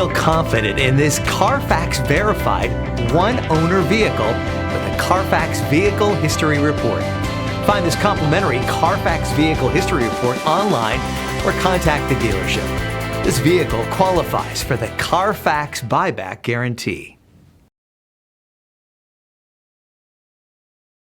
feel confident in this Carfax verified one-owner vehicle with a Carfax Vehicle History Report. Find this complimentary Carfax Vehicle History Report online or contact the dealership. This vehicle qualifies for the Carfax Buyback Guarantee.